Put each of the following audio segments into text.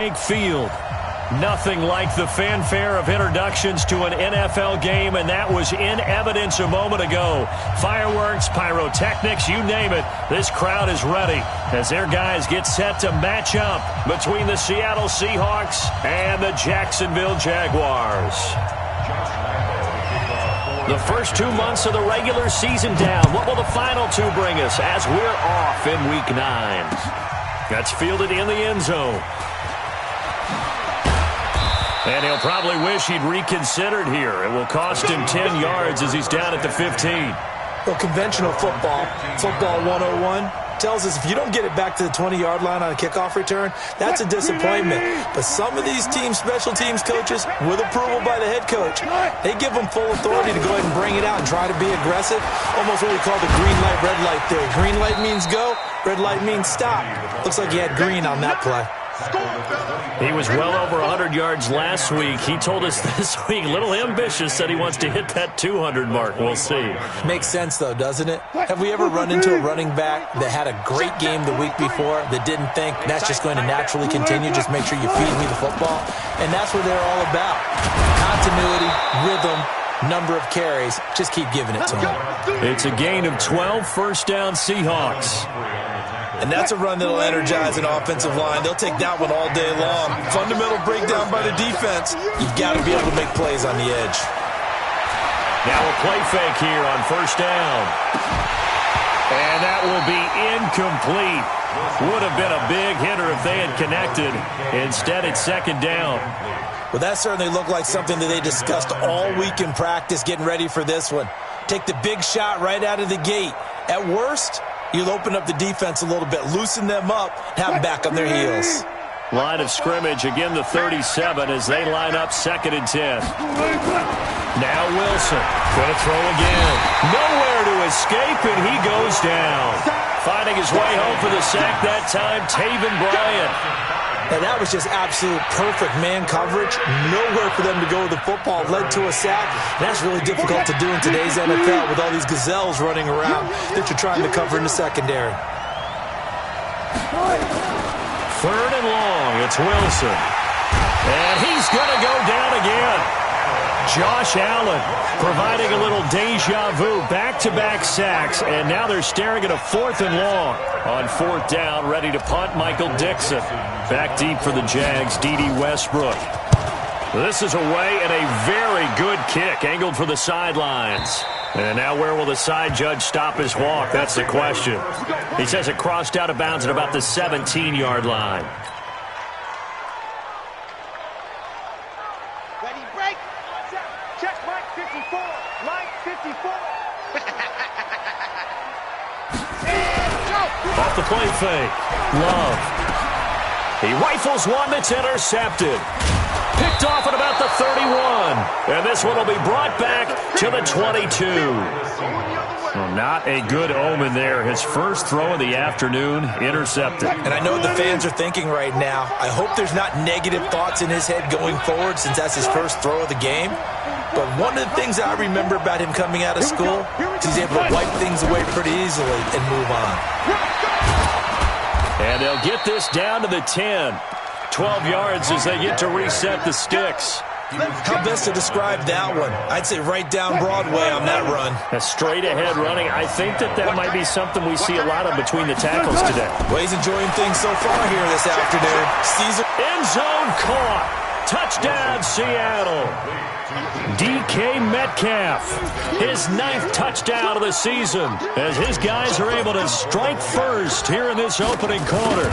Field. Nothing like the fanfare of introductions to an NFL game, and that was in evidence a moment ago. Fireworks, pyrotechnics, you name it. This crowd is ready as their guys get set to match up between the Seattle Seahawks and the Jacksonville Jaguars. The first 2 months of the regular season down. What will the final two bring us as we're off in Week 9? That's fielded in the end zone. And he'll probably wish he'd reconsidered here. It will cost him 10 yards as he's down at the 15. Well, conventional football 101, tells us if you don't get it back to the 20-yard line on a kickoff return, that's a disappointment. But some of these teams, special teams coaches, with approval by the head coach, they give them full authority to go ahead and bring it out and try to be aggressive. Almost what we call the green light, red light theory. Green light means go, red light means stop. Looks like he had green on that play. He was well over 100 yards last week. He told us this week, a little ambitious, said he wants to hit that 200 mark. We'll see. Makes sense, though, doesn't it? Have we ever run into a running back that had a great game the week before that didn't think that's just going to naturally continue? Just make sure you feed me the football. And that's what they're all about. Continuity, rhythm, number of carries. Just keep giving it to them. It's a gain of 12, first down Seahawks. And that's a run that'll energize an offensive line. They'll take that one all day long. Fundamental breakdown by the defense. You've got to be able to make plays on the edge. Now a play fake here on first down. And that will be incomplete. Would have been a big hitter if they had connected. Instead, it's second down. Well, that certainly looked like something that they discussed all week in practice, getting ready for this one. Take the big shot right out of the gate. At worst, you'll open up the defense a little bit, loosen them up, and have them back on their heels. Line of scrimmage, again the 37 as they line up 2nd and 10. Now Wilson, going to throw again. Nowhere to escape, and he goes down. Finding his way home for the sack that time, Taven Bryan. And that was just absolute perfect man coverage. Nowhere for them to go with the football. Led to a sack. And that's really difficult to do in today's NFL with all these gazelles running around that you're trying to cover in the secondary. 3rd and long. It's Wilson. And he's going to go down again. Josh Allen providing a little deja vu. Back-to-back sacks. And now they're staring at a 4th and long. On 4th down, ready to punt, Michael Dixon. Back deep for the Jags, D.D. Westbrook. This is away and a very good kick, angled for the sidelines. And now where will the side judge stop his walk? That's the question. He says it crossed out of bounds at about the 17-yard line. Ready, break. Check Mike 54. Mike 54. Off the play fake. Love. He rifles one that's intercepted. Picked off at about the 31. And this one will be brought back to the 22. Well, not a good omen there. His first throw of the afternoon, intercepted. And I know what the fans are thinking right now. I hope there's not negative thoughts in his head going forward since that's his first throw of the game. But one of the things I remember about him coming out of school is he's able to wipe things away pretty easily and move on. And they'll get this down to the 10. 12 yards as they get to reset the sticks. How best to describe that one? I'd say right down Broadway on that run. A straight-ahead running. I think that might be something we see a lot of between the tackles today. Well, he's enjoying things so far here this afternoon. Caesar. End zone caught. Touchdown, Seattle. DK Metcalf, his 9th touchdown of the season, as his guys are able to strike first here in this opening quarter.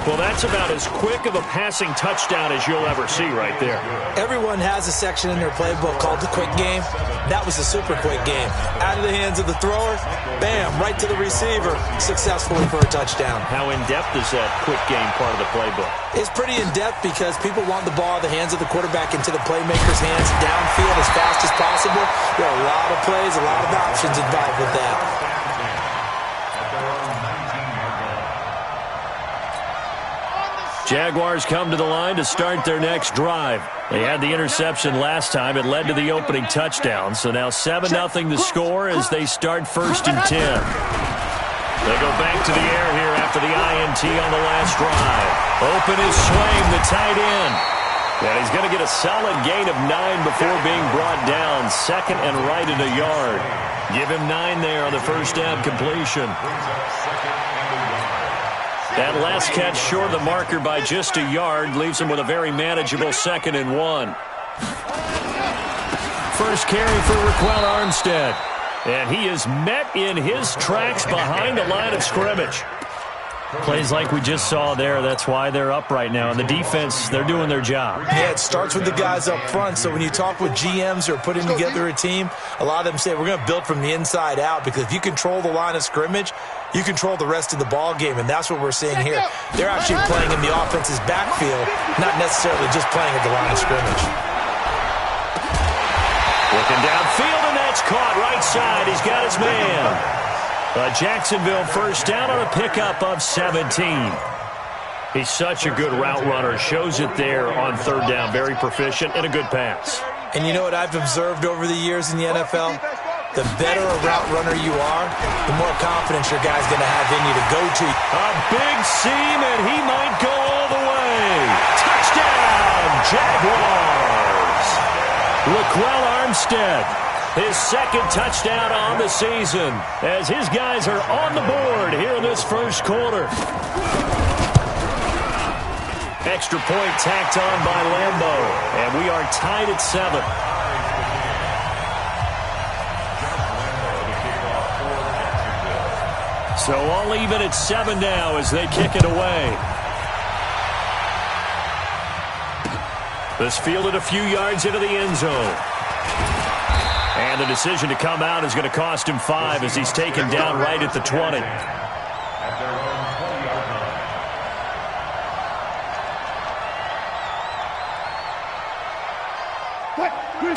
Well, that's about as quick of a passing touchdown as you'll ever see right there. Everyone has a section in their playbook called the quick game. That was a super quick game. Out of the hands of the thrower, bam, right to the receiver, successfully for a touchdown. How in-depth is that quick game part of the playbook? It's pretty in-depth because people want the ball in the hands of the quarterback into the playmaker's hands downfield as fast as possible. There are a lot of plays, a lot of options involved with that. Jaguars come to the line to start their next drive. They had the interception last time. It led to the opening touchdown. So now 7-0 the score as they start 1st and 10. They go back to the air here after after the INT on the last drive. Open is Swaim, the tight end. And he's going to get a solid gain of 9 before being brought down. Second and right at a yard. Give him 9 there on the first down completion. That last catch short of the marker by just a yard leaves him with a very manageable 2nd and 1. First carry for Raquel Armstead. And he is met in his tracks behind the line of scrimmage. Plays like we just saw there. That's why they're up right now. And the defense, they're doing their job. Yeah, it starts with the guys up front. So when you talk with GMs who are putting together a team, a lot of them say we're going to build from the inside out, because if you control the line of scrimmage, you control the rest of the ball game, and that's what we're seeing here. They're actually playing in the offense's backfield, not necessarily just playing at the line of scrimmage. Looking downfield, and that's caught right side. He's got his man. A Jacksonville first down on a pickup of 17. He's such a good route runner. Shows it there on third down. Very proficient and a good pass. And you know what I've observed over the years in the NFL? The better a route runner you are, the more confidence your guy's going to have in you to go to. A big seam, and he might go all the way. Touchdown, Jaguars. Raquel Armstead, his 2nd touchdown on the season, as his guys are on the board here in this first quarter. Extra point tacked on by Lambo, and we are tied at 7. So all even at 7 now as they kick it away. This fielded a few yards into the end zone. And the decision to come out is going to cost him 5 as he's taken down right at the 20.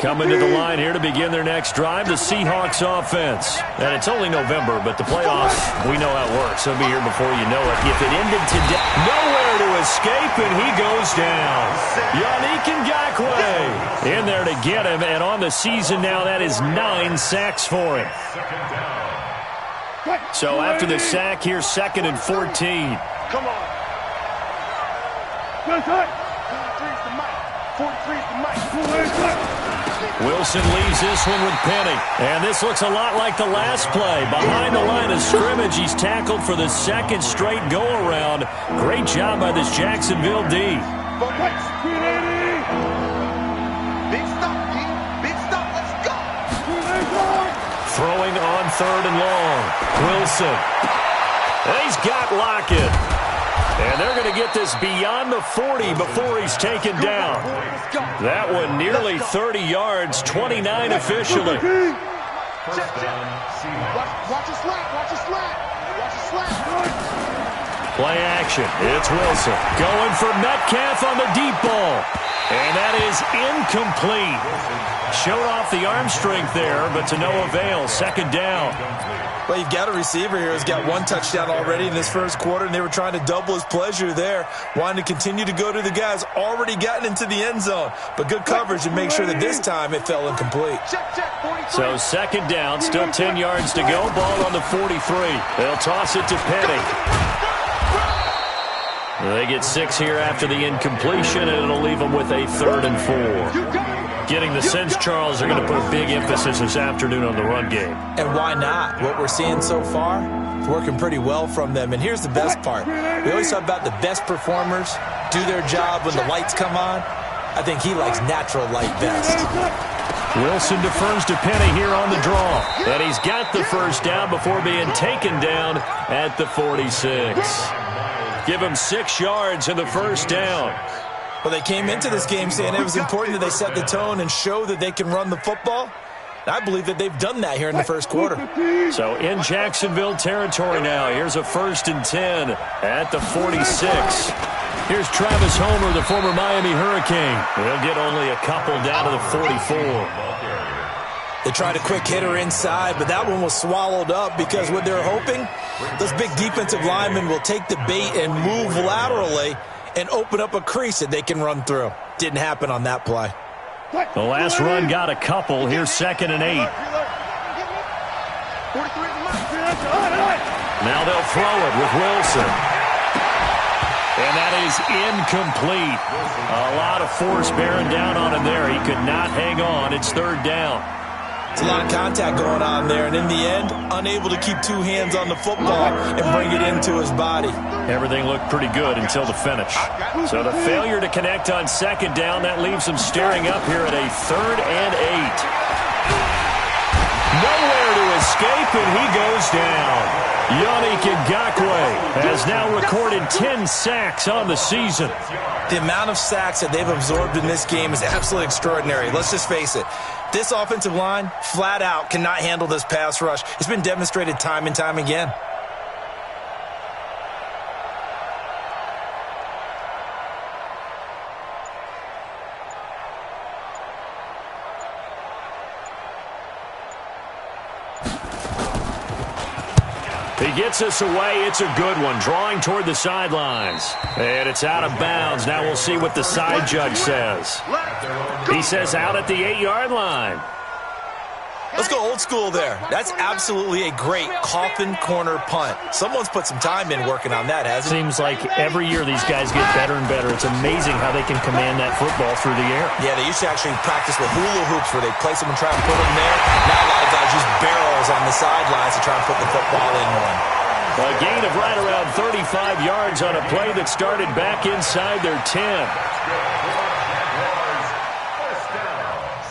Coming to the line here to begin their next drive, the Seahawks offense. And it's only November, but the playoffs, we know how it works. They'll be here before you know it. If it ended today, nowhere to escape, and he goes down. Yannick Ngakoue in there to get him, and on the season now, that is 9 sacks for him. So after the sack, here's 2nd and 14. Come on. Good, good. 43's the mic. 43's the mic. Wilson leaves this one with Penny. And this looks a lot like the last play. Behind the line of scrimmage, he's tackled for the 2nd straight go-around. Great job by this Jacksonville D. Big stop, D. Big stop. Let's go. Throwing on 3rd and long. Wilson. And he's got Lockett. And they're going to get this beyond the 40 before he's taken down. That one nearly 30 yards, 29 officially. Watch a slap, watch a slap, watch a slap. Play action. It's Wilson going for Metcalf on the deep ball. And that is incomplete. Showed off the arm strength there, but to no avail. 2nd down. Well, you've got a receiver here who's got 1 touchdown already in this first quarter, and they were trying to double his pleasure there, wanting to continue to go to the guys already gotten into the end zone. But good coverage and make sure that this time it fell incomplete. So 2nd down, still 10 yards to go. Ball on the 43. They'll toss it to Penny. They get 6 here after the incompletion, and it'll leave them with a 3rd and 4. Getting the sense, Charles, are going to put a big emphasis this afternoon on the run game. And why not? What we're seeing so far is working pretty well from them. And here's the best part. We always talk about the best performers do their job when the lights come on. I think he likes natural light best. Wilson defers to Penny here on the draw. And he's got the first down before being taken down at the 46. Give him 6 yards in the first down. Well, they came into this game saying it was important that they set the tone and show that they can run the football. And I believe that they've done that here in the first quarter. So in Jacksonville territory now. Here's a 1st and 10 at the 46. Here's Travis Homer, the former Miami Hurricane. They'll get only a couple down to the 44. They tried a quick hitter inside, but that one was swallowed up because what they're hoping, those big defensive linemen will take the bait and move laterally and open up a crease that they can run through. Didn't happen on that play. The last run got a couple. Here's 2nd and 8. Now they'll throw it with Wilson. And that is incomplete. A lot of force bearing down on him there. He could not hang on. It's third down. It's a lot of contact going on there, and in the end, unable to keep two hands on the football and bring it into his body. Everything looked pretty good until the finish. So the failure to connect on second down, that leaves him staring up here at a 3rd and 8. Nowhere to escape, and he goes down. Yannick Ngakoue has now recorded 10 sacks on the season. The amount of sacks that they've absorbed in this game is absolutely extraordinary. Let's just face it. This offensive line, flat out, cannot handle this pass rush. It's been demonstrated time and time again. He gets us away. It's a good one. Drawing toward the sidelines. And it's out of bounds. Now we'll see what the side judge says. He says out at the 8-yard line. Let's go old school there. That's absolutely a great coffin corner punt. Someone's put some time in working on that, hasn't it? Seems like every year these guys get better and better. It's amazing how they can command that football through the air. Yeah, they used to actually practice with hula hoops where they place them and try and put them there. Now a lot of guys use barrels on the sidelines to try and put the football in one. A gain of right around 35 yards on a play that started back inside their 10.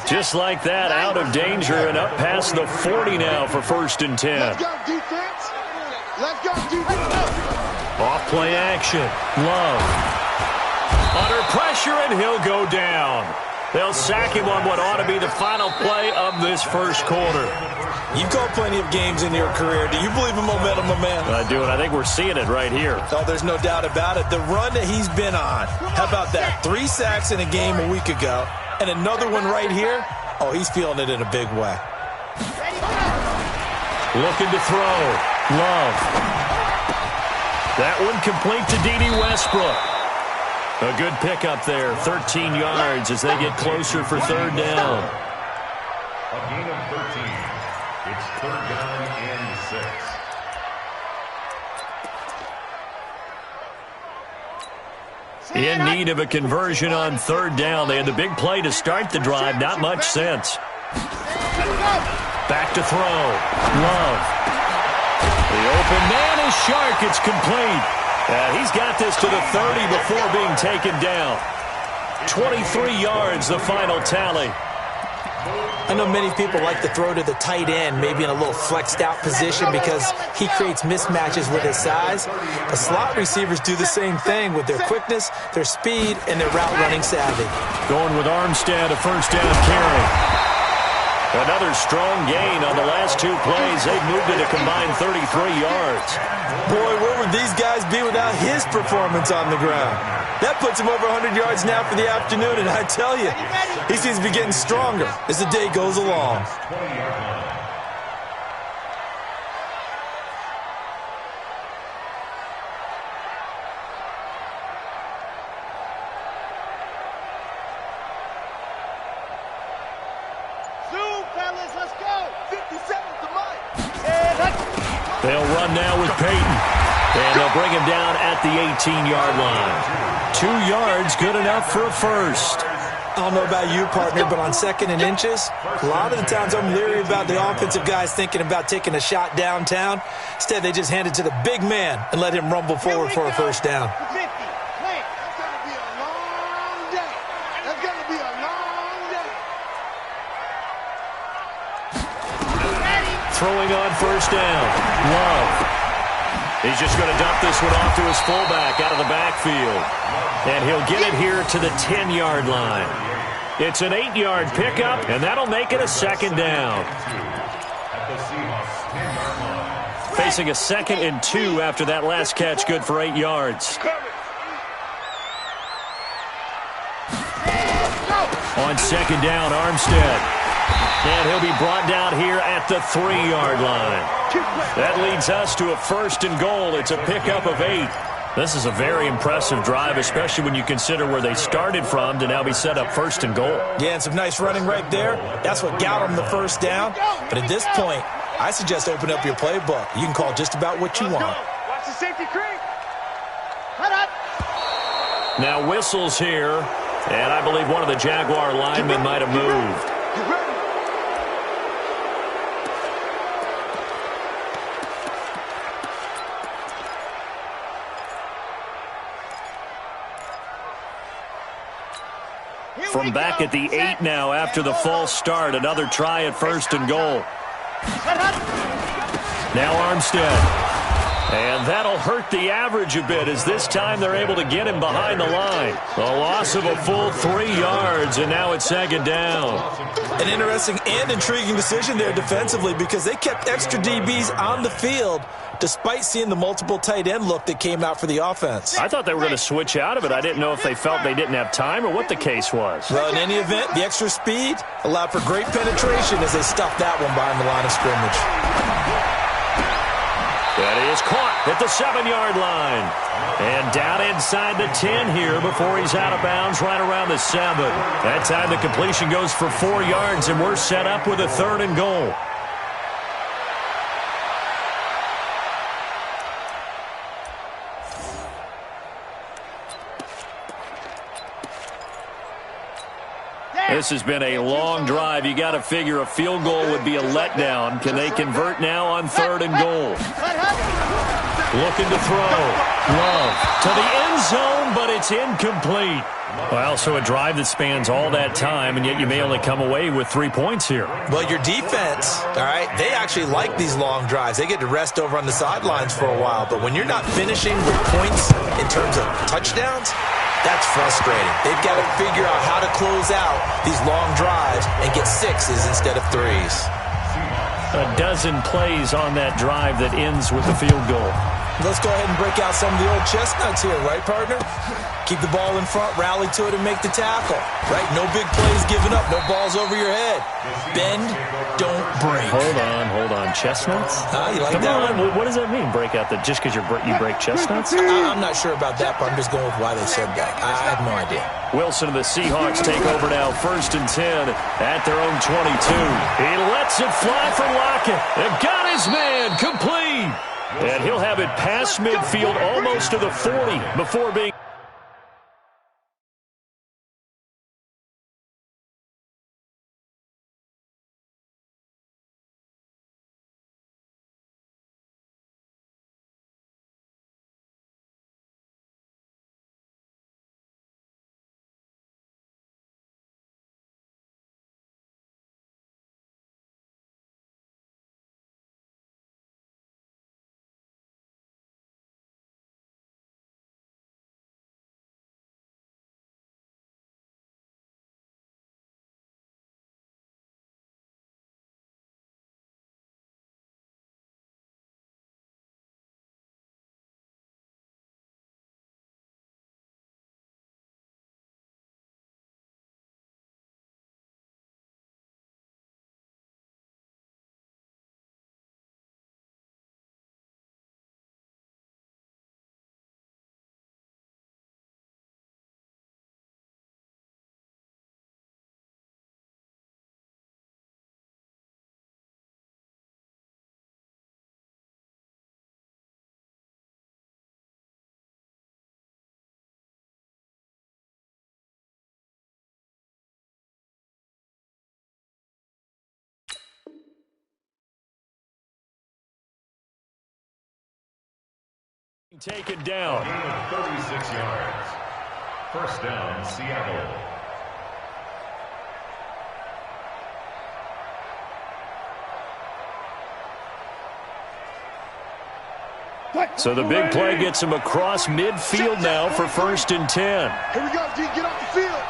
Just like that, out of danger and up past the 40 now for 1st and 10. Let's go, defense. Let's go, defense. Off play action. Love. Under pressure, and he'll go down. They'll sack him on what ought to be the final play of this first quarter. You've called plenty of games in your career. Do you believe in momentum, my man? I do, and I think we're seeing it right here. Oh, there's no doubt about it. The run that he's been on. How about that? 3 sacks in a game a week ago. And another one right here. Oh, he's feeling it in a big way. Looking to throw. Love. That one complete to D.D. Westbrook. A good pickup there. 13 yards as they get closer for 3rd down. A gain of 13. It's 3rd down and 6. In need of a conversion on 3rd down. They had the big play to start the drive. Not much sense. Back to throw. Love. The open man is Shark. It's complete. And he's got this to the 30 before being taken down. 23 yards, the final tally. I know many people like to throw to the tight end, maybe in a little flexed out position because he creates mismatches with his size. But slot receivers do the same thing with their quickness, their speed, and their route running savvy. Going with Armstead, a 1st down carry. Another strong gain on the last 2 plays. They've moved it a combined 33 yards. Boy, where would these guys be without his performance on the ground? That puts him over 100 yards now for the afternoon, and I tell you, he seems to be getting stronger as the day goes along. They'll run now with Peyton. And they'll bring him down at the 18-yard line. 2 yards, good enough for a first. I don't know about you, partner, but on 2nd and inches, a lot of the times I'm leery about the offensive guys thinking about taking a shot downtown. Instead, they just hand it to the big man and let him rumble forward for a 1st down. Throwing on 1st down. Love. He's just going to dump this one off to his fullback out of the backfield. And he'll get it here to the 10-yard line. It's an 8-yard pickup, and that'll make it a 2nd down. Facing a 2nd and 2 after that last catch, good for 8 yards. On 2nd down, Armstead. And he'll be brought down here at the 3-yard line. That leads us to a 1st and goal. It's a pickup of 8. This is a very impressive drive, especially when you consider where they started from to now be set up 1st and goal. Yeah, and some nice running right there. That's what got them the 1st down. But at this point, I suggest open up your playbook. You can call just about what you want. Watch the safety creep. Cut up. Now whistles here, and I believe one of the Jaguar linemen might have moved. Get ready. From back at the 8 now after the false start, another try at 1st and goal. Now Armstead. And that'll hurt the average a bit as this time they're able to get him behind the line. A loss of a full 3 yards, and now it's 2nd down. An interesting and intriguing decision there defensively because they kept extra DBs on the field despite seeing the multiple tight end look that came out for the offense. I thought they were going to switch out of it. I didn't know if they felt they didn't have time or what the case was. Well, in any event, the extra speed allowed for great penetration as they stuffed that one behind the line of scrimmage. That is caught at the 7-yard line. And down inside the 10 here before he's out of bounds right around the 7. That time the completion goes for 4 yards, and we're set up with a 3rd and goal. This has been a long drive. You got to figure a field goal would be a letdown. Can they convert now on 3rd and goal? Looking to throw. Love to the end zone, but it's incomplete. Well, so a drive that spans all that time, and yet you may only come away with 3 points here. Well, your defense, all right, they actually like these long drives. They get to rest over on the sidelines for a while. But when you're not finishing with points in terms of touchdowns, that's frustrating. They've got to figure out how to close out these long drives and get 6s instead of 3s. A dozen plays on that drive that ends with the field goal. Let's go ahead and break out some of the old chestnuts here, right, partner? Keep the ball in front, rally to it, and make the tackle, right? No big plays given up, no balls over your head. Bend, don't break. Hold on. Chestnuts? You like Come that on. one? What does that mean, break out just because you break chestnuts? I'm not sure about that, but I'm just going with why they said that. I have no idea. Wilson and the Seahawks take over now, 1st and 10 at their own 22. He lets it fly for Lockett. And got his man complete. And he'll have it past midfield almost to the 40 before being... Taken down. 36 yards. 1st down, Seattle. So the big play gets him across midfield now for 1st and 10. Here we go, D. Get off the field.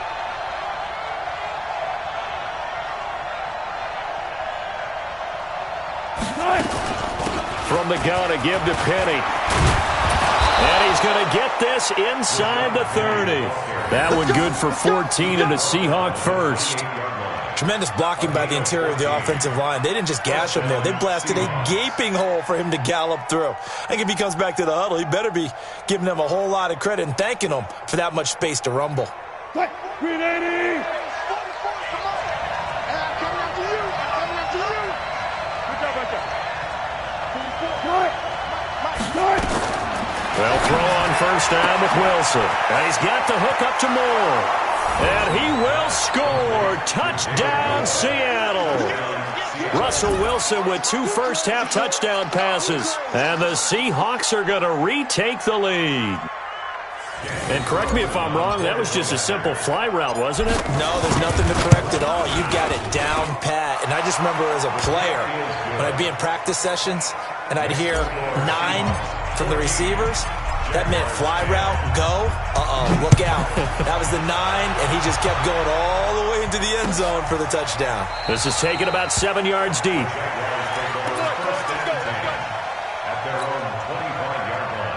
From the gun, a give to Penny. And he's going to get this inside the 30. That one good for 14 and a Seahawk 1st. Tremendous blocking by the interior of the offensive line. They didn't just gash him there. They blasted a gaping hole for him to gallop through. I think if he comes back to the huddle, he better be giving them a whole lot of credit and thanking them for that much space to rumble. Green 80. Coming after you. Good job right there. They'll throw on first down with Wilson. And he's got the hook up to Moore. And he will score. Touchdown, Seattle. Russell Wilson with 2 first-half touchdown passes. And the Seahawks are going to retake the lead. And correct me if I'm wrong, that was just a simple fly route, wasn't it? No, there's nothing to correct at all. You got it down pat. And I just remember as a player, when I'd be in practice sessions, and I'd hear 9 from the receivers, that meant fly route, go, look out. That was the 9, and he just kept going all the way into the end zone for the touchdown. This is taken about 7 yards deep. At their own 25-yard line.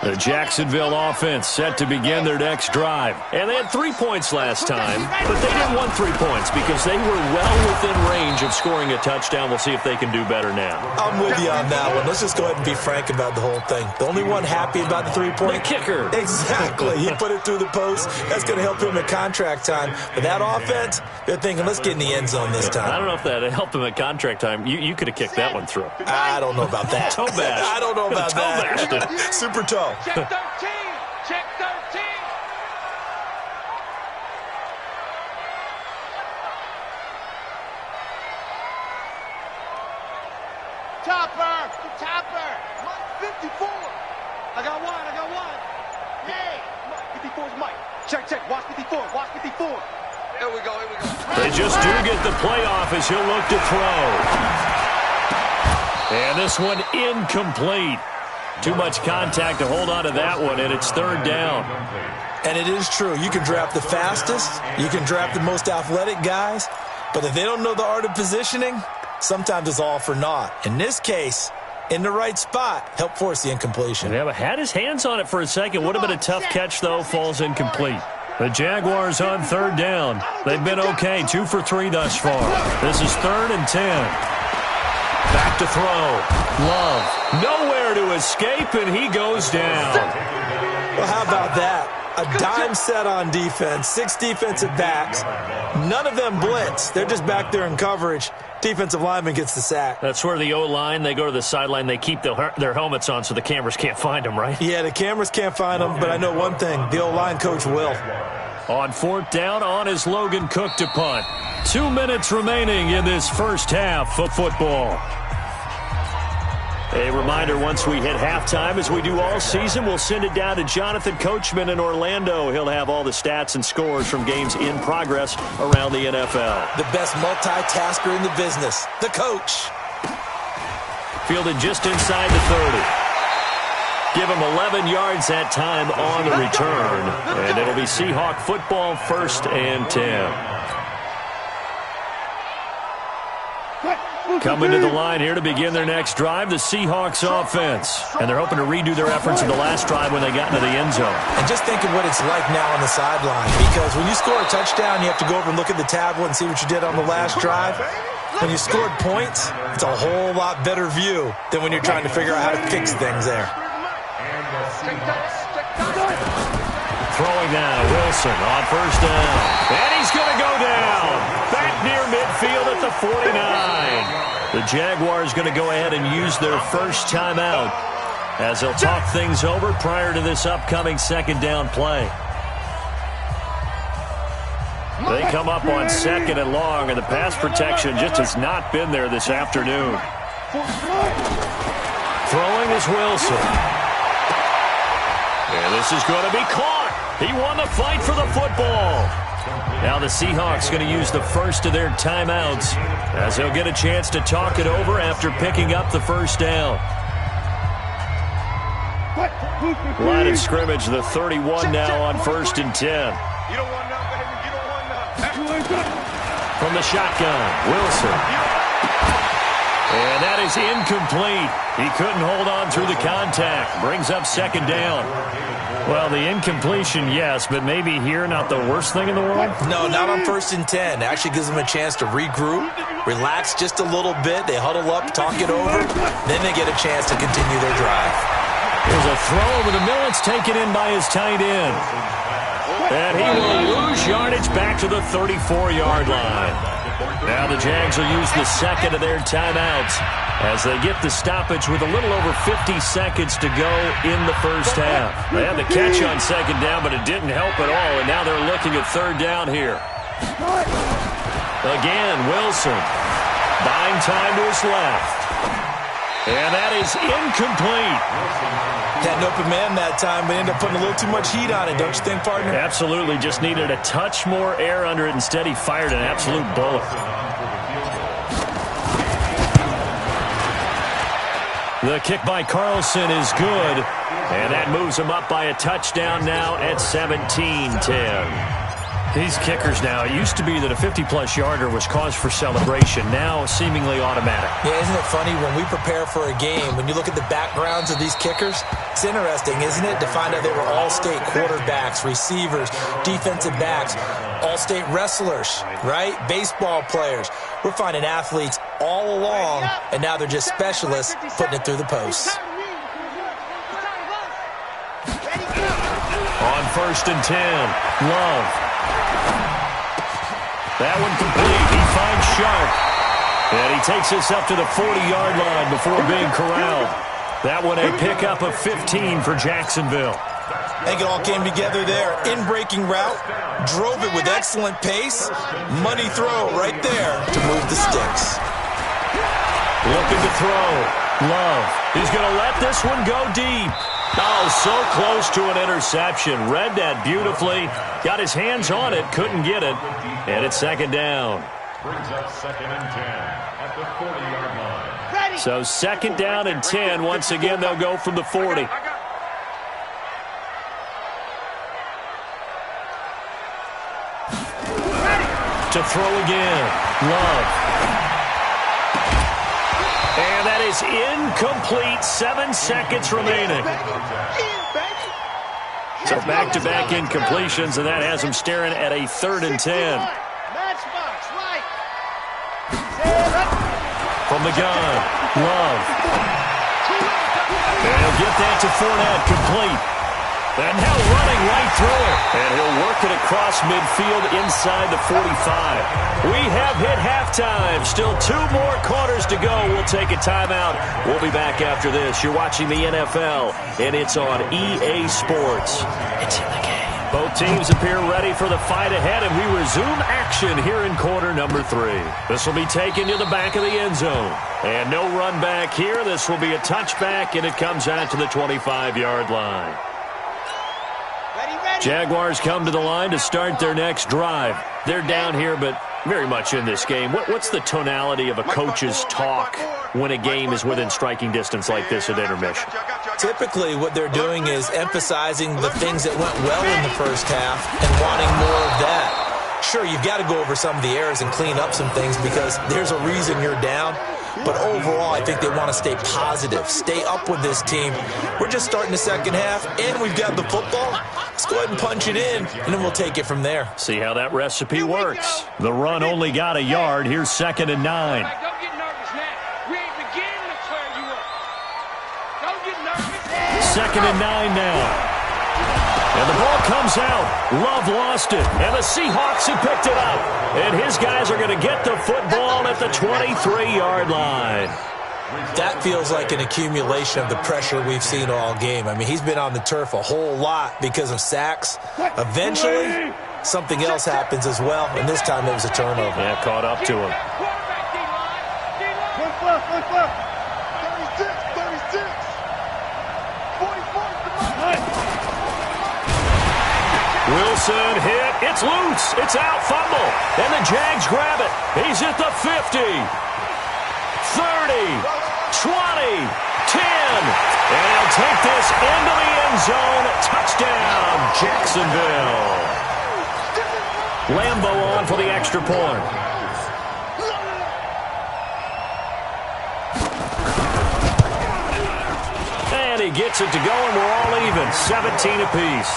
The Jacksonville offense set to begin their next drive. And they had 3 points last time, but they didn't want 3 points because they were well within range of scoring a touchdown. We'll see if they can do better now. I'm with you on that one. Let's just go ahead and be frank about the whole thing. The only one happy about the 3-point? The kicker. Exactly. He put it through the post. That's going to help him at contract time. But that offense, they're thinking, let's get in the end zone this time. I don't know if that helped him at contract time. You could have kicked that one through. I don't know about that. Toe bash. I don't know about that. Toe bashed. Super toe. Check 13. Check 13. Topper. Topper. 54. I got one. Yay. 54's Mike. Check. Watch 54. Watch 54. Here we go. They just do get the playoff as he'll look to throw. And this one incomplete. Too much contact to hold on to that one, and it's 3rd down. And it is true. You can draft the fastest. You can draft the most athletic guys. But if they don't know the art of positioning, sometimes it's all for naught. In this case, in the right spot, help force the incompletion. Yeah, but had his hands on it for a second. Would have been a tough catch, though. Falls incomplete. The Jaguars on 3rd down. They've been okay. 2 for 3 thus far. This is 3rd and 10. Back to throw. Love. Nowhere to escape, and he goes down. Well, how about that? A dime set on defense. 6 defensive backs. None of them blitz. They're just back there in coverage. Defensive lineman gets the sack. That's where the O-line, they go to the sideline, they keep their helmets on so the cameras can't find them, right? Yeah, the cameras can't find them, but I know one thing. The O-line coach will. On 4th down, on is Logan Cook to punt. 2 minutes remaining in this first half of football. A reminder, once we hit halftime, as we do all season, we'll send it down to Jonathan Coachman in Orlando. He'll have all the stats and scores from games in progress around the NFL. The best multitasker in the business, the coach. Fielded just inside the 30. Give him 11 yards that time on the return. And it'll be Seahawk football, 1st and 10. Coming to the line here to begin their next drive, the Seahawks offense. And they're hoping to redo their efforts in the last drive when they got into the end zone. And just think of what it's like now on the sideline. Because when you score a touchdown, you have to go over and look at the tablet and see what you did on the last drive. When you scored points, it's a whole lot better view than when you're trying to figure out how to fix things there. Throwing now, Wilson on 1st down. And he's going to go down. Back near midfield at the 49. The Jaguars going to go ahead and use their first timeout as they'll talk things over prior to this upcoming 2nd down play. They come up on 2nd and long, and the pass protection just has not been there this afternoon. Throwing is Wilson. And this is going to be caught. He won the fight for the football. Now the Seahawks going to use the first of their timeouts as they'll get a chance to talk it over after picking up the 1st down. Line of scrimmage, the 31 now on 1st and 10. You don't want none, baby. You don't want none. From the shotgun, Wilson. And that is incomplete. He couldn't hold on through the contact. Brings up 2nd down. Well, the incompletion, yes, but maybe here not the worst thing in the world? No, not on 1st and 10. It actually gives them a chance to regroup, relax just a little bit. They huddle up, talk it over. Then they get a chance to continue their drive. There's a throw over the middle. It's taken in by his tight end. And he will lose yardage back to the 34-yard line. Now the Jags will use the second of their timeouts as they get the stoppage with a little over 50 seconds to go in the first half. They had the catch on second down, but it didn't help at all, and now they're looking at third down here. Again, Wilson buying time to his left. And that is incomplete. Had an open man that time, but ended up putting a little too much heat on it, don't you think, partner? Absolutely. Just needed a touch more air under it. Instead, he fired an absolute bullet. The kick by Carlson is good, and that moves him up by a touchdown now at 17-10. These kickers now, it used to be that a 50-plus yarder was cause for celebration. Now, seemingly automatic. Yeah, isn't it funny when we prepare for a game, when you look at the backgrounds of these kickers, it's interesting, isn't it, to find out they were all-state quarterbacks, receivers, defensive backs, all-state wrestlers, right? Baseball players. We're finding athletes all along, and now they're just specialists putting it through the posts. On 1st and 10, Love. That one complete. He finds Sharp. And he takes us up to the 40-yard line before being corralled. That one a pickup of 15 for Jacksonville. I think it all came together there. In-breaking route, drove it with excellent pace. Money throw right there to move the sticks. Looking to throw. Love. He's going to let this one go deep. Oh, so close to an interception. Read that beautifully. Got his hands on it. Couldn't get it. And it's second down. Brings up 2nd and 10 at the 40-yard line. So second down and 10. Once again, they'll go from the 40. To throw again. Love. And that is incomplete. 7 seconds remaining. So back-to-back incompletions, and that has him staring at a 3rd and 10. From the gun, Love. And he'll get that to Fournette, complete. And now running right through it. And he'll work it across midfield inside the 45. We have hit halftime. Still 2 more quarters to go. We'll take a timeout. We'll be back after this. You're watching the NFL, and it's on EA Sports. It's in the game. Both teams appear ready for the fight ahead, and we resume action here in quarter number 3. This will be taken to the back of the end zone. And no run back here. This will be a touchback, and it comes out to the 25-yard line. Jaguars come to the line to start their next drive. They're down here, but very much in this game. What's the tonality of a coach's talk when a game is within striking distance like this at intermission? Typically, what they're doing is emphasizing the things that went well in the first half and wanting more of that. Sure, you've got to go over some of the errors and clean up some things because there's a reason you're down. But overall, I think they want to stay positive, stay up with this team. We're just starting the second half, and we've got the football. Let's go ahead and punch it in, and then we'll take it from there. See how that recipe works. The run only got a yard. Here's 2nd and 9. Don't get nervous now. We ain't beginning to clear you up. Don't get nervous. 2nd and 9 now. And the ball comes out. Love lost it. And the Seahawks have picked it up. And his guys are going to get the football at the 23-yard line. That feels like an accumulation of the pressure we've seen all game. I mean, he's been on the turf a whole lot because of sacks. Eventually, something else happens as well. And this time it was a turnover. Yeah, caught up to him. 36. Wilson hit. It's loose. It's out. Fumble. And the Jags grab it. He's at the 50. 30. 20. 10. And he'll take this into the end zone. Touchdown, Jacksonville. Lambo on for the extra point. And he gets it to go, and we're all even. 17 apiece.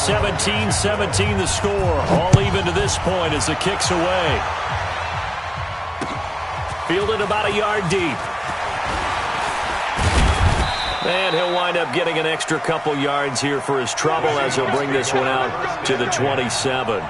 17-17 the score. All even to this point as the kick's away. Fielded about a yard deep. And he'll wind up getting an extra couple yards here for his trouble as he'll bring this one out to the 27.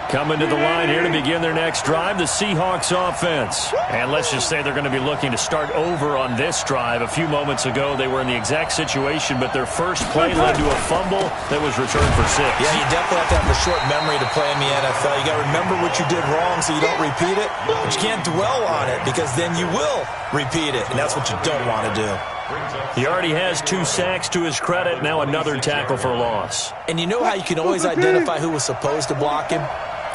Coming to the line here to begin their next drive, the Seahawks offense. And let's just say they're going to be looking to start over on this drive. A few moments ago, they were in the exact situation, but their first play led to a fumble that was returned for 6. Yeah, you definitely have to have a short memory to play in the NFL. You got to remember what you did wrong so you don't repeat it, but you can't dwell on it because then you will repeat it, and that's what you don't want to do. He already has 2 sacks to his credit, now another tackle for loss. And you know how you can always identify who was supposed to block him?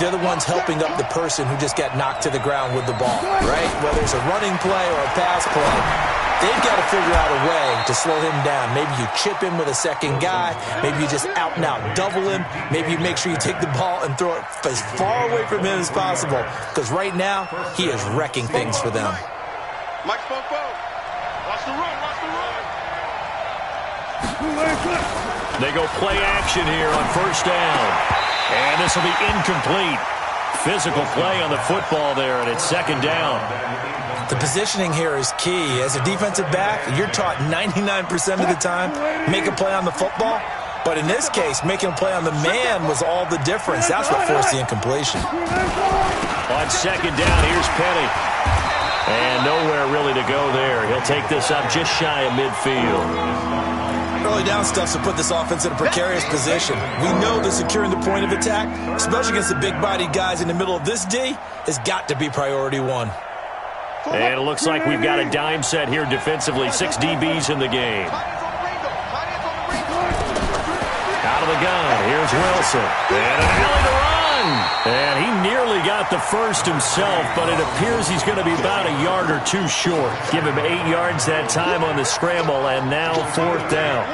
They're the ones helping up the person who just got knocked to the ground with the ball, right? Whether it's a running play or a pass play, they've got to figure out a way to slow him down. Maybe you chip him with a second guy. Maybe you just out-and-out double him. Maybe you make sure you take the ball and throw it as far away from him as possible, because right now he is wrecking things for them. Mike Fofo. Watch the run, watch the run. They go play action here on first down. And this will be incomplete. Physical play on the football there, and it's second down. The positioning here is key. As a defensive back, you're taught 99% of the time, make a play on the football. But in this case, making a play on the man was all the difference. That's what forced the incompletion. On second down, here's Penny. And nowhere really to go there. He'll take this up just shy of midfield. Early down stuff to put this offense in a precarious position. We know that securing the point of attack, especially against the big-bodied guys in the middle of this D, has got to be priority 1. And it looks like we've got a dime set here defensively. 6 DBs in the game. Out of the gun, here's Wilson. And an alley to run. And he nearly got the first himself, but it appears he's going to be about a yard or 2 short. Give him 8 yards that time on the scramble, and now 4th down.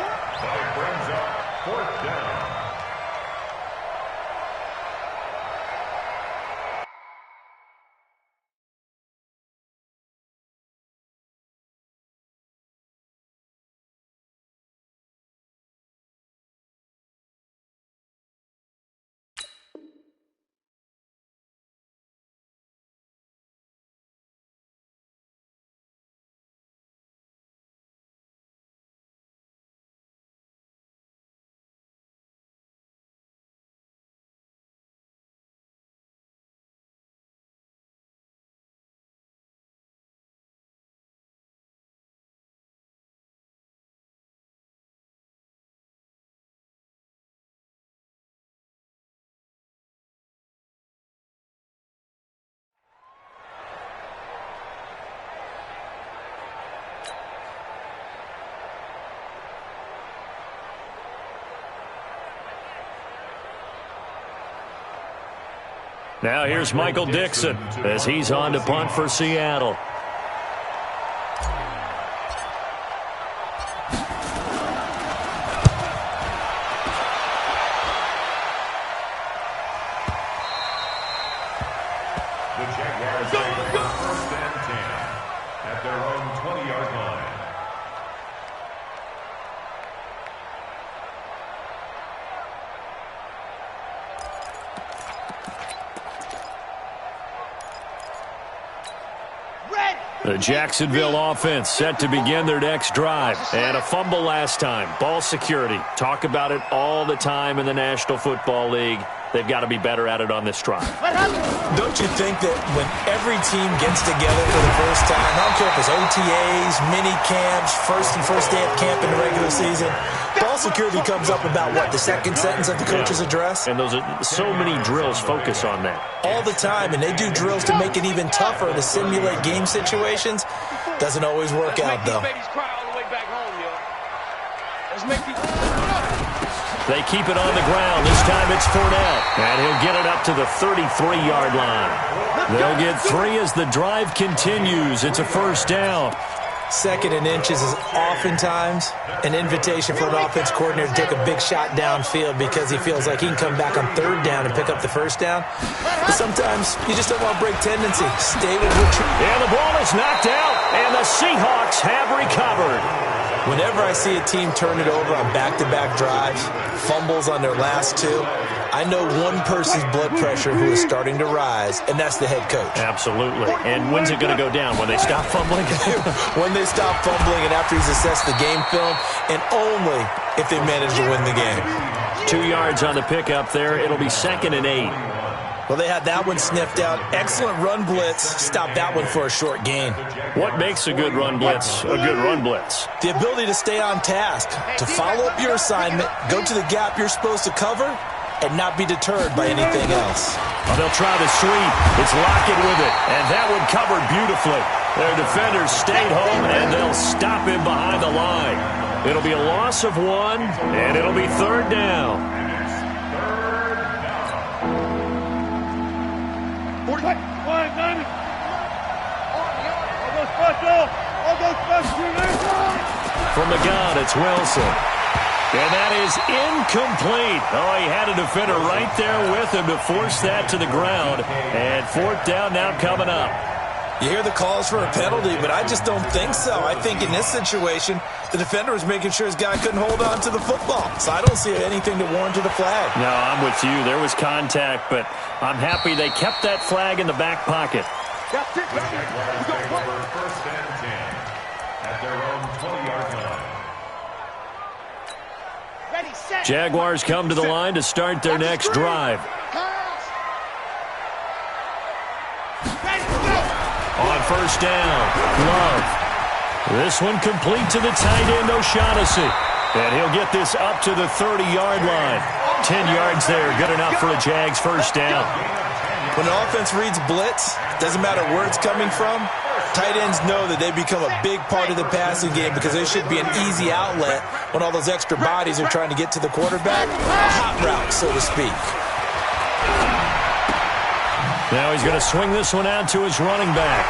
Now here's Michael Dixon as he's on to punt for Seattle. The Jaguars take over 1st and 10 at their own 20-yard line. The Jacksonville offense set to begin their next drive. And a fumble last time. Ball security. Talk about it all the time in the National Football League. They've got to be better at it on this drive. Don't you think that when every team gets together for the first time, I don't care if it's OTAs, mini camps, first day of camp in the regular season, ball security comes up about, what, the second sentence of the coach's address? And those are so many drills focus on that. All the time, and they do drills to make it even tougher to simulate game situations. Doesn't always work out, though. They keep it on the ground. This time it's Fournette. And he'll get it up to the 33-yard line. They'll get 3 as the drive continues. It's a first down. Second and inches is oftentimes an invitation for an offense coordinator to take a big shot downfield because he feels like he can come back on 3rd down and pick up the first down. But sometimes you just don't want to break tendency. Stay with what you... And the ball is knocked out, and the Seahawks have recovered. Whenever I see a team turn it over on back-to-back drives, fumbles on their last two, I know one person's blood pressure who is starting to rise, and that's the head coach. Absolutely. And when's it going to go down? When they stop fumbling? When they stop fumbling and after he's assessed the game film, and only if they manage to win the game. 2 yards on the pickup there. It'll be 2nd and 8. Well, they had that one sniffed out. Excellent run blitz. Stop that one for a short gain. What makes a good run blitz a good run blitz? The ability to stay on task, to follow up your assignment, go to the gap you're supposed to cover, and not be deterred by anything else. Well, they'll try the sweep. It's Lockett with it, and that one covered beautifully. Their defenders stayed home, and they'll stop him behind the line. It'll be a loss of 1, and it'll be 3rd down. 45. From the gun, it's Wilson. And that is incomplete. Oh, he had a defender right there with him to force that to the ground. And 4th down now coming up. You hear the calls for a penalty, but I just don't think so. I think in this situation, the defender was making sure his guy couldn't hold on to the football. So I don't see anything to warrant to the flag. No, I'm with you. There was contact, but I'm happy they kept that flag in the back pocket. That's it, baby. We go play. 1st and 10 at their own 20-yard line. Ready, set. Jaguars come to the line to start their next drive. Ready, go. On 1st down, Love. This one complete to the tight end, O'Shaughnessy. And he'll get this up to the 30-yard line. 10 yards there, good enough for a Jags 1st down. When an offense reads blitz, doesn't matter where it's coming from, tight ends know that they become a big part of the passing game because they should be an easy outlet when all those extra bodies are trying to get to the quarterback. A hot route, so to speak. Now he's going to swing this one out to his running back.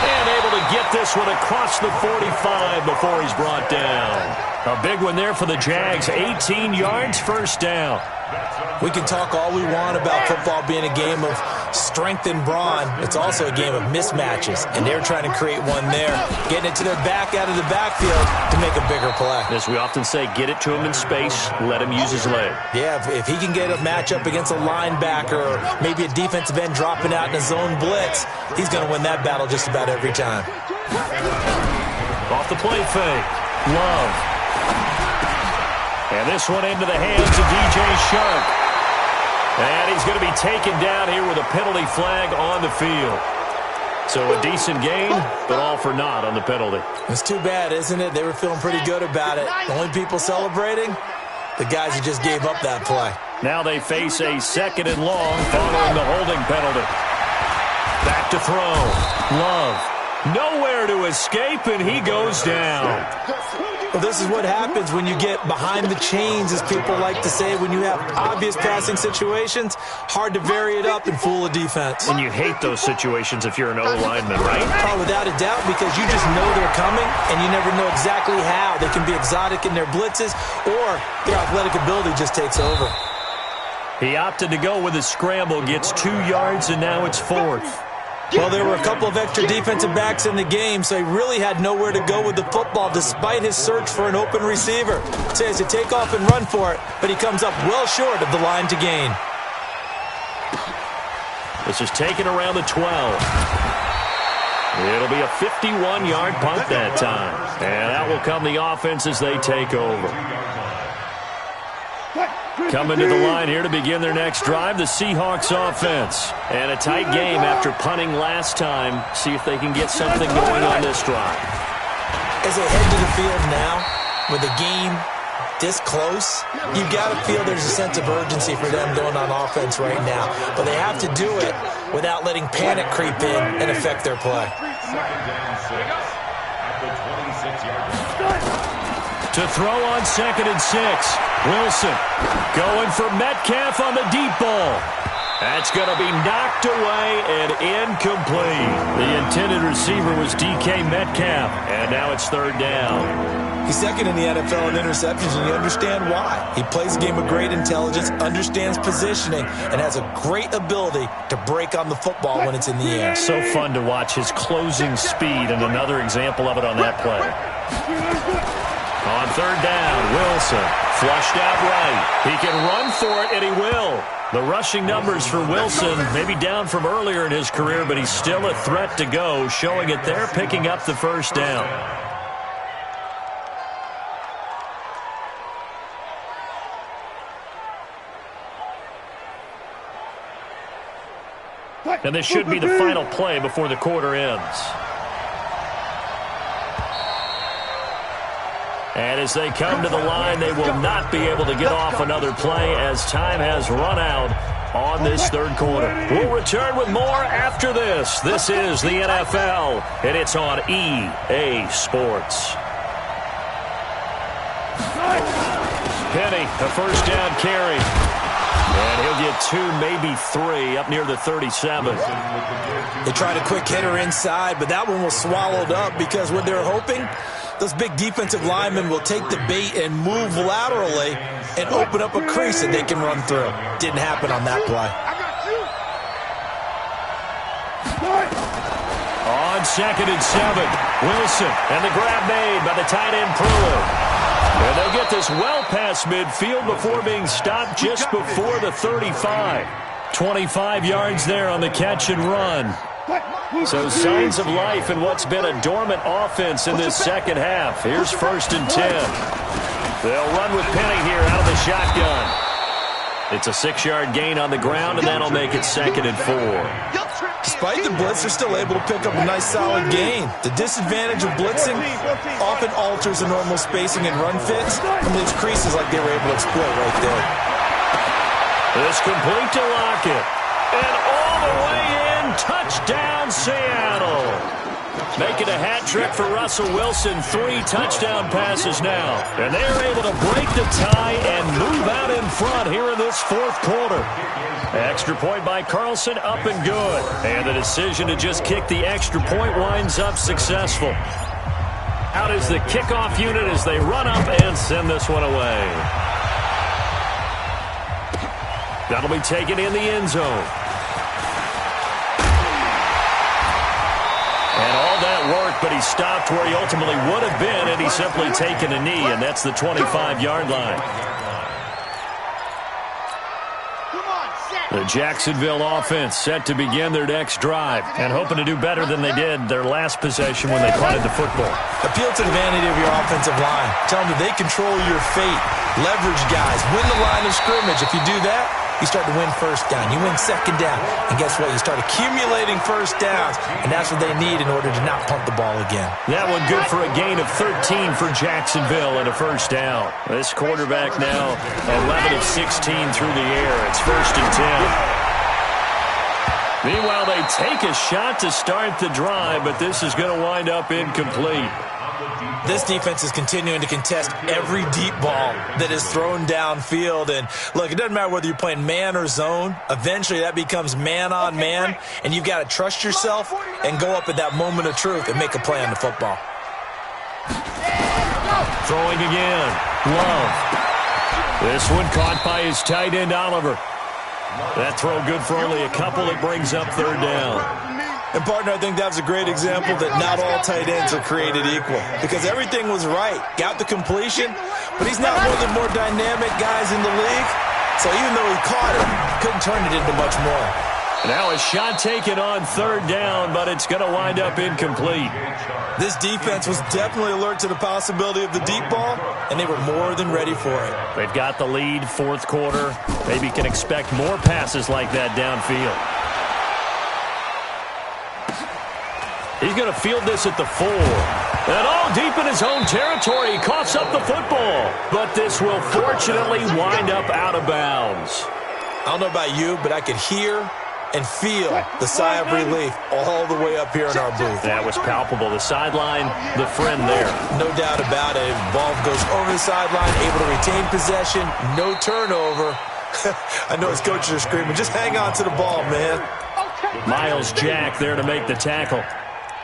And able to get this one across the 45 before he's brought down. A big one there for the Jags. 18 yards, 1st down. We can talk all we want about football being a game of strength and brawn. It's also a game of mismatches, and they're trying to create one there, getting it to their back out of the backfield to make a bigger play. As we often say, get it to him in space, let him use his leg. Yeah, if he can get a matchup against a linebacker or maybe a defensive end dropping out in a zone blitz, he's going to win that battle just about every time. Off the play fake, Love. And this one into the hands of DJ Shark. And he's going to be taken down here with a penalty flag on the field. So a decent gain, but all for naught on the penalty. It's too bad, isn't it? They were feeling pretty good about it. The only people celebrating, the guys who just gave up that play. Now they face a 2nd and long following the holding penalty. Back to throw. Love. Nowhere to escape, and he goes down. Well, this is what happens when you get behind the chains, as people like to say. When you have obvious passing situations, hard to vary it up and fool a defense. And you hate those situations if you're an O-lineman, right? Oh, without a doubt, because you just know they're coming, and you never know exactly how. They can be exotic in their blitzes, or their athletic ability just takes over. He opted to go with a scramble, gets 2 yards, and now it's 4th. Well, there were a couple of extra defensive backs in the game, so he really had nowhere to go with the football despite his search for an open receiver. So he has to take off and run for it, but he comes up well short of the line to gain. This is taken around the 12. It'll be a 51-yard punt that time. And that will come the offense as they take over. Coming to the line here to begin their next drive, the Seahawks offense. And a tight game after punting last time. See if they can get something going on this drive. As they head to the field now, with the game this close, you've got to feel there's a sense of urgency for them going on offense right now. But they have to do it without letting panic creep in and affect their play. To throw on 2nd and 6. Wilson going for Metcalf on the deep ball. That's going to be knocked away and incomplete. The intended receiver was DK Metcalf, and now it's 3rd down. He's 2nd in the NFL in interceptions, and you understand why. He plays a game of great intelligence, understands positioning, and has a great ability to break on the football when it's in the air. So fun to watch his closing speed, and another example of it on that play. On third down, Wilson flushed out right. He can run for it, and he will. The rushing numbers for Wilson maybe down from earlier in his career, but he's still a threat to go, showing it there, picking up the first down. And this should be the final play before the quarter ends. And as they come to the line, they will not be able to get off another play as time has run out on this third quarter. We'll return with more after this. This is the NFL, and it's on EA Sports. Penny, a first down carry. And he'll get 2, maybe 3, up near the 37. They tried a quick hitter inside, but that one was swallowed up because what they're hoping, those big defensive linemen will take the bait and move laterally and open up a crease that they can run through. Didn't happen on that play. On 2nd and 7, Wilson, and the grab made by the tight end Pruitt. And they'll get this well past midfield before being stopped just before the 35. 25 yards there on the catch and run. So signs of life in what's been a dormant offense in this second half. Here's 1st and 10. They'll run with Penny here out of the shotgun. It's a 6-yard gain on the ground, and that'll make it 2nd and 4. Despite the blitz, they're still able to pick up a nice solid gain. The disadvantage of blitzing often alters the normal spacing and run fits and leaves creases like they were able to exploit right there. This complete to Lockett. And all the way in, touchdown Seattle. Making a hat trick for Russell Wilson, 3 touchdown passes now. And they're able to break the tie and move out in front here in this 4th quarter. Extra point by Carlson, up and good. And the decision to just kick the extra point winds up successful. Out is the kickoff unit as they run up and send this one away. That'll be taken in the end zone. And all that work, but he stopped where he ultimately would have been, and he's simply taken a knee, and that's the 25-yard line. The Jacksonville offense set to begin their next drive and hoping to do better than they did their last possession when they punted the football. Appeal to the vanity of your offensive line. Tell them that they control your fate. Leverage guys. Win the line of scrimmage. If you do that, you start to win first down. You win second down. And guess what? You start accumulating first downs, and that's what they need in order to not punt the ball again. That one good for a gain of 13 for Jacksonville and a first down. This quarterback now 11 of 16 through the air. It's 1st and 10. Meanwhile, they take a shot to start the drive, but this is going to wind up incomplete. This defense is continuing to contest every deep ball that is thrown downfield. And, look, it doesn't matter whether you're playing man or zone. Eventually, that becomes man-on-man, and you've got to trust yourself and go up at that moment of truth and make a play on the football. Throwing again. Love. This one caught by his tight end, Oliver. That throw good for only a couple. It brings up 3rd down. And, partner, I think that was a great example that not all tight ends are created equal because everything was right. Got the completion, but he's not one of the more dynamic guys in the league. So even though he caught it, couldn't turn it into much more. Now a shot taken on 3rd down, but it's going to wind up incomplete. This defense was definitely alert to the possibility of the deep ball, and they were more than ready for it. They've got the lead, 4th quarter. Maybe can expect more passes like that downfield. He's going to field this at the 4. And all deep in his own territory, he coughs up the football. But this will fortunately wind up out of bounds. I don't know about you, but I could hear and feel the sigh of relief all the way up here in our booth. That was palpable. The sideline, the friend there. No doubt about it. Ball goes over the sideline, able to retain possession, no turnover. I know his coaches are screaming, just hang on to the ball, man. Miles Jack there to make the tackle.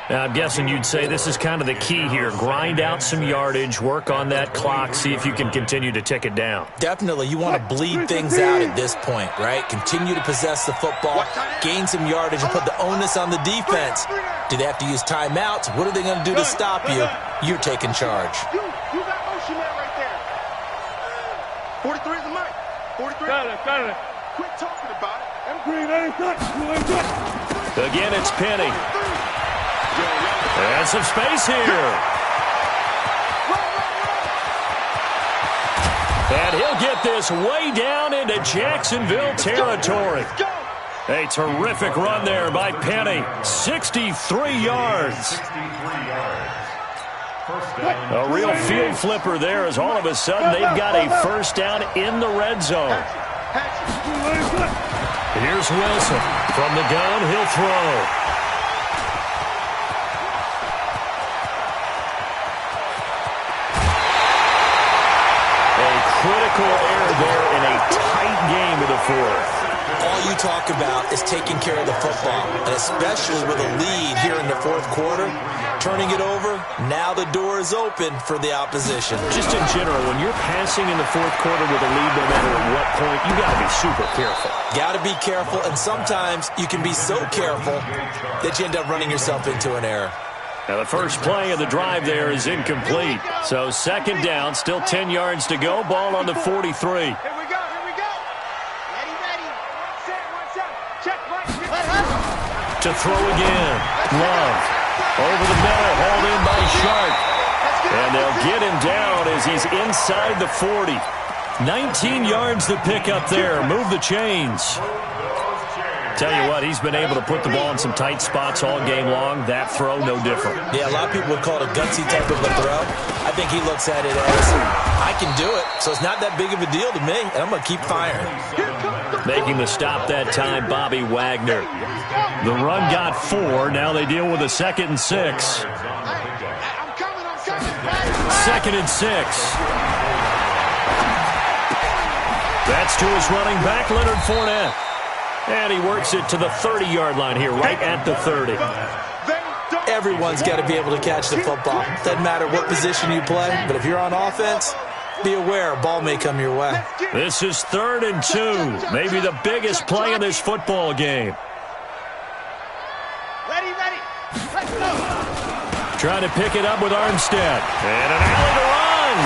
Now, I'm guessing you'd say this is kind of the key here. Grind out some yardage, work on that clock, see if you can continue to tick it down. Definitely. You want to bleed things out at this point, right? Continue to possess the football, gain some yardage, and put the onus on the defense. Do they have to use timeouts? What are they going to do to stop you? You're taking charge. You got motion man right there. 43 is the mic. 43. Got it. Quit talking about it. I'm green. I ain't touch. Again, it's Penny. And some space here. And he'll get this way down into Jacksonville territory. A terrific run there by Penny. 63 yards. A real field flipper there as all of a sudden they've got a first down in the red zone. Here's Wilson. From the gun, he'll throw. Critical error there in a tight game of the fourth. All you talk about is taking care of the football, and especially with a lead here in the fourth quarter. Turning it over, now the door is open for the opposition. Just in general, when you're passing in the fourth quarter with a lead, no matter at what point, you got to be super careful. Got to be careful, and sometimes you can be so careful that you end up running yourself into an error. Now, the first play of the drive there is incomplete. So, second down, still 10 yards to go. Ball on the 43. Here we go. Ready. Check right. To throw again. Love. Over the middle, hauled in by Sharp. And they'll get him down as he's inside the 40. 19 yards to pick up there. Move the chains. Tell you what, he's been able to put the ball in some tight spots all game long. That throw, no different. Yeah, a lot of people would call it a gutsy type of a throw. I think he looks at it as, I can do it, so it's not that big of a deal to me, and I'm going to keep firing. Making the stop that time, Bobby Wagner. The run got 4. Now they deal with a 2nd and 6. I'm coming. 2nd and 6. That's to his running back, Leonard Fournette. And he works it to the 30-yard line here, right at the 30. Everyone's got to be able to catch the football. Doesn't matter what position you play, but if you're on offense, be aware a ball may come your way. This is 3rd and 2. Maybe the biggest play in this football game. Ready. Let's go. Trying to pick it up with Armstead. And an alley to run.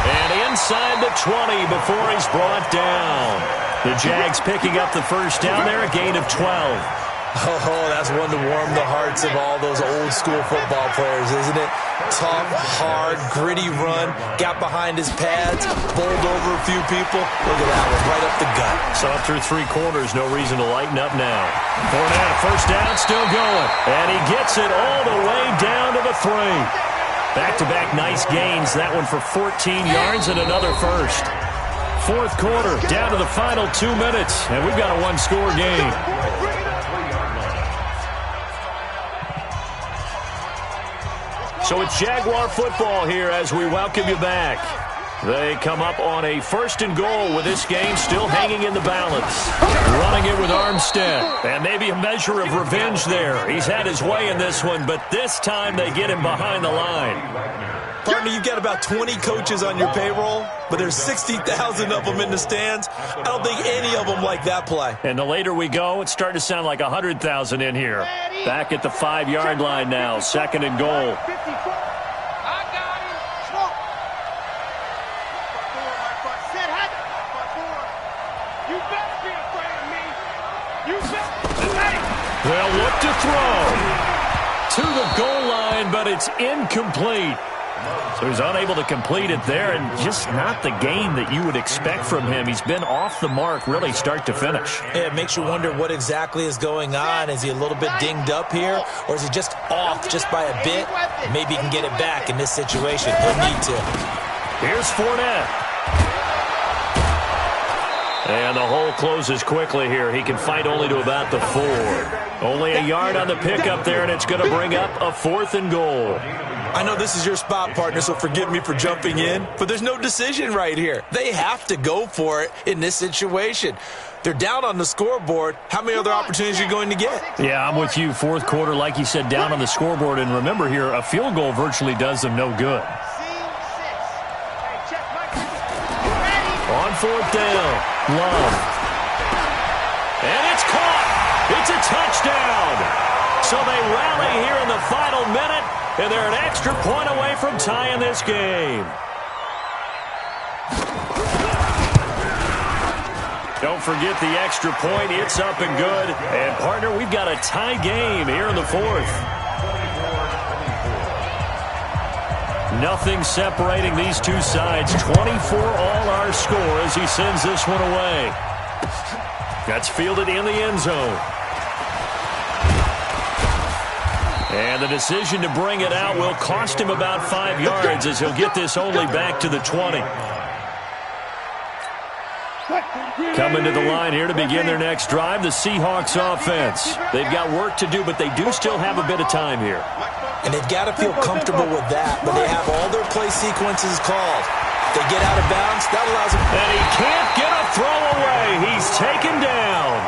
And inside the 20 before he's brought down. The Jags picking up the first down there, a gain of 12. Oh, that's one to warm the hearts of all those old school football players, isn't it? Tough, hard, gritty run, got behind his pads, bowled over a few people. Look at that one, right up the gut. Saw through 3 quarters, no reason to lighten up now. Fournette, first down, still going. And he gets it all the way down to the 3. Back-to-back nice gains, that one for 14 yards and another first. Fourth quarter, down to the final 2 minutes, and we've got a 1-score game. So it's Jaguar football here as we welcome you back. They come up on a 1st and goal with this game still hanging in the balance. Running it with Armstead, and maybe a measure of revenge there. He's had his way in this one, but this time they get him behind the line. Partner, you've got about 20 coaches on your payroll, but there's 60,000 of them in the stands. I don't think any of them like that play. And the later we go, it's starting to sound like 100,000 in here. Back at the 5-yard line now, 2nd and goal. I got him. You better be afraid of me. You better. They'll look to throw to the goal line, but it's incomplete. So he's unable to complete it there, and just not the game that you would expect from him. He's been off the mark, really, start to finish. Yeah, it makes you wonder what exactly is going on. Is he a little bit dinged up here, or is he just off just by a bit? Maybe he can get it back in this situation. He'll need to. Here's Fournette. And the hole closes quickly here. He can fight only to about the 4. Only a yard on the pickup there, and it's going to bring up a 4th and goal. I know this is your spot, partner, so forgive me for jumping in, but there's no decision right here. They have to go for it in this situation. They're down on the scoreboard. How many other opportunities are you going to get? Yeah, I'm with you. Fourth quarter, like you said, down on the scoreboard. And remember here, a field goal virtually does them no good. On fourth down, Love. And it's caught. It's a touchdown. So they rally here in the final minute, and they're an extra point away from tying this game. Don't forget the extra point. It's up and good. And, partner, we've got a tie game here in the fourth. Nothing separating these two sides. 24 all our score as he sends this one away. That's fielded in the end zone. And the decision to bring it out will cost him about 5 yards as he'll get this only back to the 20. Coming to the line here to begin their next drive, the Seahawks offense. They've got work to do, but they do still have a bit of time here. And they've got to feel comfortable with that, but they have all their play sequences called. If they get out of bounds, that allows them. And he can't get a throw away. He's taken down.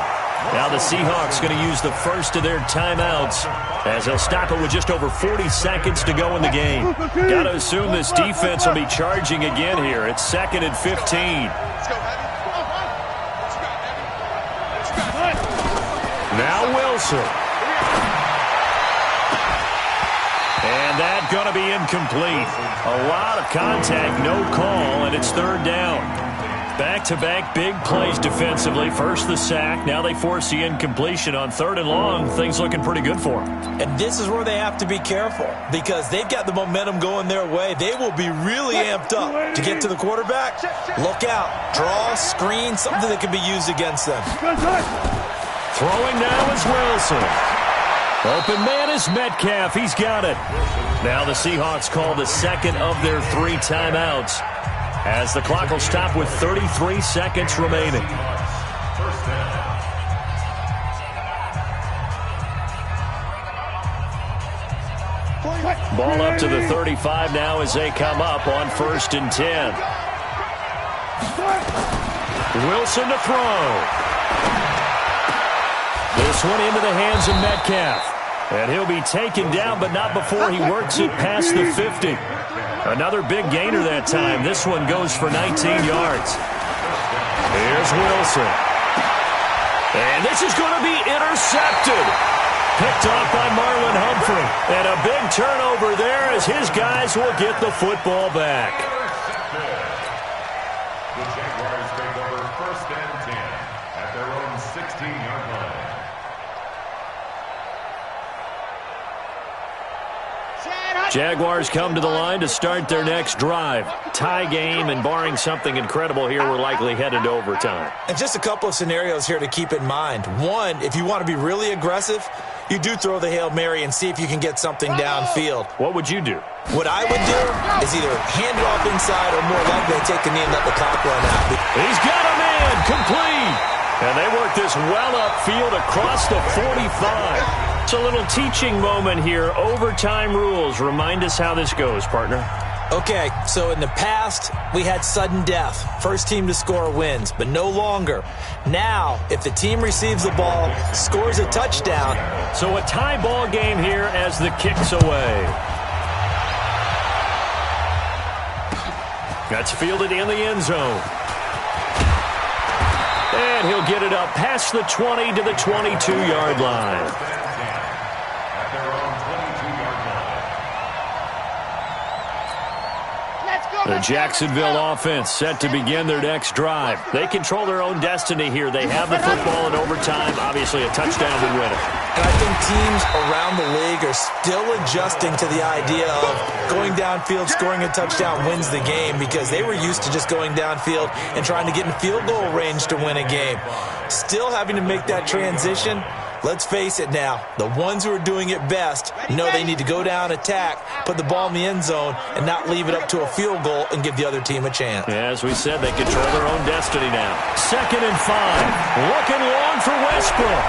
Now the Seahawks going to use the first of their timeouts as they'll stop it with just over 40 seconds to go in the game. Got to assume this defense will be charging again here. It's 2nd and 15. Now Wilson. And that going to be incomplete. A lot of contact, no call, and it's 3rd down. Back-to-back big plays defensively. First the sack. Now they force the incompletion on 3rd and long. Things looking pretty good for them. And this is where they have to be careful because they've got the momentum going their way. They will be really amped up to get to the quarterback. Look out. Draw, screen, something that can be used against them. Throwing now is Wilson. Open man is Metcalf. He's got it. Now the Seahawks call the second of their 3 timeouts as the clock will stop with 33 seconds remaining. Ball up to the 35 now as they come up on 1st and 10. Wilson to throw. This one into the hands of Metcalf. And he'll be taken down, but not before he works it past the 50. Another big gainer that time. This one goes for 19 yards. Here's Wilson. And this is going to be intercepted. Picked off by Marlon Humphrey. And a big turnover there as his guys will get the football back. The Jaguars take over 1st and 10 at their own 16-yard line. Jaguars come to the line to start their next drive. Tie game, and barring something incredible here, we're likely headed to overtime. And just a couple of scenarios here to keep in mind. One, if you want to be really aggressive, you do throw the Hail Mary and see if you can get something downfield. What would you do? What I would do is either hand it off inside or more likely take the knee and let the clock run out. He's got a man, complete. And they work this well upfield across the 45. It's a little teaching moment here. Overtime rules. Remind us how this goes, partner. Okay, so in the past, we had sudden death. First team to score wins, but no longer. Now, if the team receives the ball, scores a touchdown. So a tie ball game here as the kick's away. That's fielded in the end zone. And he'll get it up past the 20 to the 22-yard line. The Jacksonville offense set to begin their next drive. They control their own destiny here. They have the football in overtime. Obviously, a touchdown would win it. And I think teams around the league are still adjusting to the idea of going downfield, scoring a touchdown wins the game because they were used to just going downfield and trying to get in field goal range to win a game. Still having to make that transition. Let's face it now, the ones who are doing it best know they need to go down, attack, put the ball in the end zone, and not leave it up to a field goal and give the other team a chance. Yeah, as we said, they control their own destiny now. 2nd and 5. Looking long for Westbrook.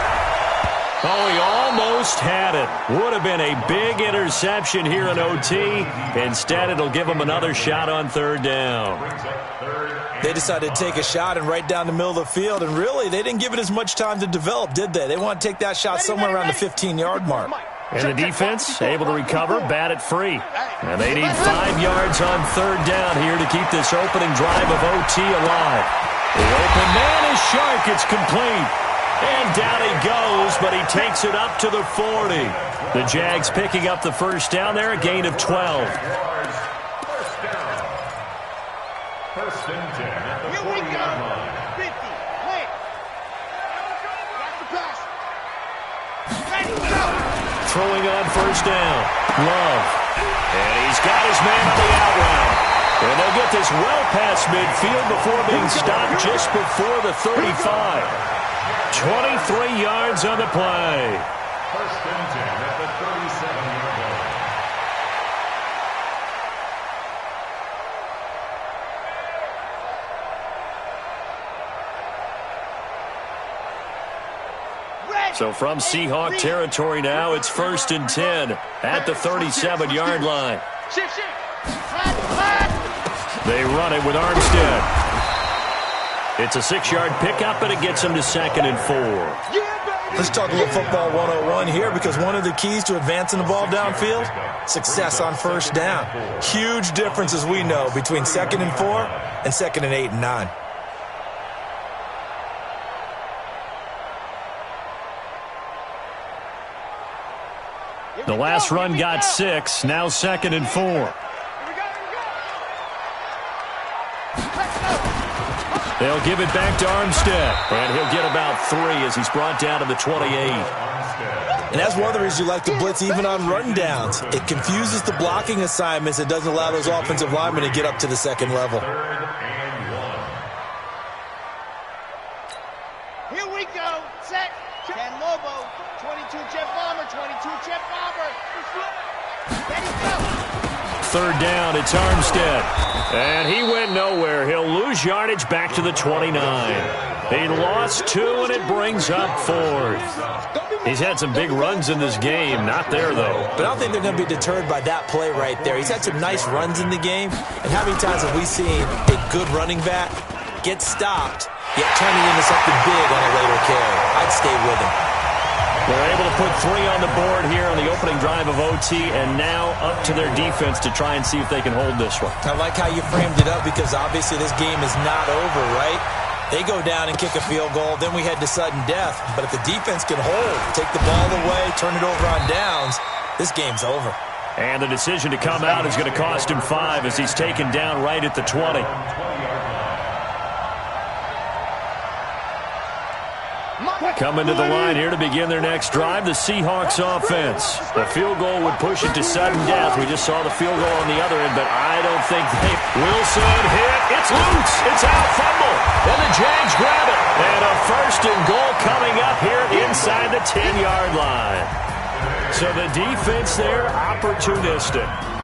Oh, he almost had it. Would have been a big interception here in OT. Instead, it'll give him another shot on third down. They decided to take a shot and right down the middle of the field, and really, they didn't give it as much time to develop, did they? They want to take that shot somewhere around the 15-yard mark. And the defense able to recover, bat it free. And they need 5 yards on third down here to keep this opening drive of OT alive. The open man is Shark. It's complete. And down he goes, but he takes it up to the 40. The Jags picking up the first down there, a gain of 12. First and 10 at the 40-yard line. 50, wait. Got the pass. Ready, go. Throwing on first down. Love. And he's got his man on the out route. And they'll get this well past midfield before being stopped just before the 35. 23 yards on the play. First and 10 at the 37-yard line. So from Seahawk territory now, it's first and 10 at the 37-yard line. They run it with Armstead. It's a 6-yard pickup, and it gets him to 2nd and 4. Let's talk a little football 101 here, because one of the keys to advancing the ball downfield, success on first down. Huge difference, as we know, between 2nd and 4 and 2nd and 8 and 9. The last run got 6, now 2nd and 4. They'll give it back to Armstead, and he'll get about 3 as he's brought down to the 28. And that's one of the reasons you like to blitz even on run downs. It confuses the blocking assignments. It doesn't allow those offensive linemen to get up to the second level. Here we go. Set. Ken Lobo. 22 jet bomber. 22 jet bomber. Ready, go. Third down, it's Armstead. And he went nowhere. He'll lose yardage back to the 29. He lost 2, and it brings up 4th. He's had some big runs in this game. Not there, though. But I don't think they're going to be deterred by that play right there. He's had some nice runs in the game. And how many times have we seen a good running back get stopped, yet turn it into something big on a later carry? I'd stay with him. They're able to put 3 on the board here on the opening drive of OT, and now up to their defense to try and see if they can hold this one. I like how you framed it up, because obviously this game is not over, right? They go down and kick a field goal, then we head to sudden death. But if the defense can hold, take the ball away, turn it over on downs, this game's over. And the decision to come out is going to cost him 5 as he's taken down right at the 20. Coming to the line here to begin their next drive, the Seahawks offense. The field goal would push it to sudden death. We just saw the field goal on the other end, but I don't think they... Wilson hit. It's loose. It's out. Fumble. And the Jags grab it. And a 1st and goal coming up here inside the 10-yard line. So the defense there, opportunistic.